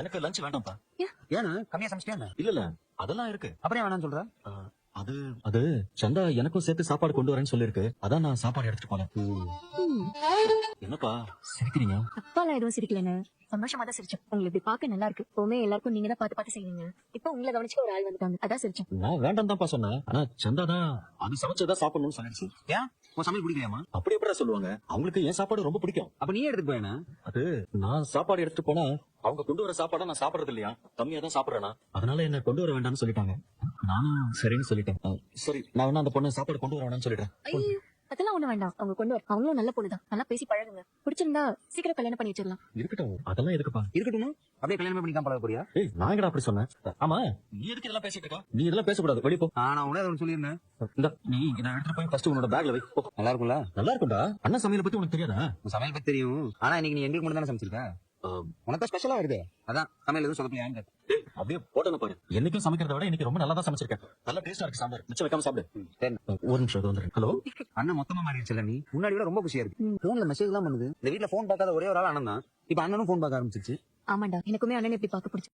எனக்கு லஞ்ச் வேண்டாம்ப்பா. ஏன்னா கம்மியா சமைச்சிட்டே இல்ல அதெல்லாம் இருக்கு. அப்புறம் வேணாம்னு சொல்ற? அது அது சந்தா எனக்கும் சேர்த்து சாப்பாடு கொண்டு வரேன்னு சொல்லிருக்கு. அதான் நான் சாப்பாடு எடுத்துட்டு போனேன். என்னப்பா சிரிக்கிறீங்க? அப்பாலாம் எதுவும் சிரிக்கலன்னு சந்தோஷமா தான் சிரிச்சேன். உங்களுக்கு இப்படி பார்க்க நல்லா இருக்கு. எப்பவுமே எல்லாருக்கும் நீங்க தான் பார்த்து செய்வீங்க. இப்ப உங்களை கவனிச்சுக்க ஒரு ஆள் வந்துட்டாங்க, அதான் சிரிச்சேன். நான் வேண்டாம் தான்ப்பா சொன்னேன். ஆனா சந்தா தான் அது சமைச்சதா சாப்பிடணும்னு சொல்லிடுச்சு. ஏன் உன் சமையல் பிடிக்கலையாமா? அப்படி எப்படா சொல்லுவாங்க? அவங்களுக்கு என் சாப்பாடு ரொம்ப பிடிக்கும். அப்ப நீ எடுத்துட்டு போயேனா? அது நான் சாப்பாடு எடுத்துட்டு போனா அவங்க கொண்டு வர சாப்பாடை நான் சாப்பிடறது இல்லையா, கம்மியா தான் சாப்பிடறேனா, அதனால என்ன கொண்டு வர வேண்டாம்னு சொல்லிட்டாங்க. நானும் சரின்னு சொல்லிட்டேன். சரி நான் வேணா அந்த பொண்ணு சாப்பாடு கொண்டு வர வேண்டாம்னு சொல்லிட்டேன். ஐயோ அதெல்லாம் ஒண்ணு வேண்டாம், அவங்க கொண்டு வர. அவங்களும் நல்ல பொண்ணுதான், நல்லா பேசி பழகுங்க. பிடிச்சிருந்தா சீக்கிரம் கல்யாணம் பண்ணி வச்சிடலாம். இருக்கட்டும், அதெல்லாம் எதுக்குப்பா? இருக்கட்டுமா? அப்படியே கல்யாணம் பண்ணிக்காம பழக போறியா? ஏய் நான் எங்கடா அப்படி சொன்னேன்? ஆமா நீ எதுக்கு இதெல்லாம் பேசிட்டு இருக்க? நீ இதெல்லாம் பேசக்கூடாது, வெளிய போ. நான் உடனே அதை சொல்லியிருந்தேன். இந்த நீ இதை எடுத்துட்டு போய் ஃபர்ஸ்ட் உன்னோட பேக்ல வை. போ. நல்லா இருக்கும்ல? நல்லா இருக்கும்டா. அண்ணா சமையலை பத்தி உனக்கு தெரியாதா? உன் சமையல் பத்தி தெரியும், ஆனா இன்னைக்கு நீ எங்களுக்கு மட்டும் தானே சமைச்சிருக்க. உனக்கு ஸ்பெஷலா வருது, அதான் சமையல் எதுவும் சொதப்பலையான்னு கேட்டேன். அப்படியே போட்டன பாரு. என்னைக்கும் சமைக்கிறத விட இன்னைக்கு ரொம்ப நல்லா தான் சமைச்சிருக்கேன். நல்லா டேஸ்டா இருக்கு சாம்பார். மிச்சம் வைக்காம சாப்பிடு. சரி. ஒரு நிமிஷம் இது வந்துடுறேன். ஹலோ அண்ணன் மொத்தமா மாறிடுச்சுல, நீ முன்னாடி விட ரொம்ப குஷியா இருக்கு. போன்ல மெசேஜ் எல்லாம் பண்ணுது. இந்த வீட்ல போன் பார்க்காத ஒரே ஒரு ஆள் அண்ணன் தான். இப்ப அண்ணனும் போன் பார்க்க ஆரம்பிச்சிருச்சு. ஆமாண்டா, எனக்குமே அண்ணன் எப்படி பார்க்க பிடிச்சு.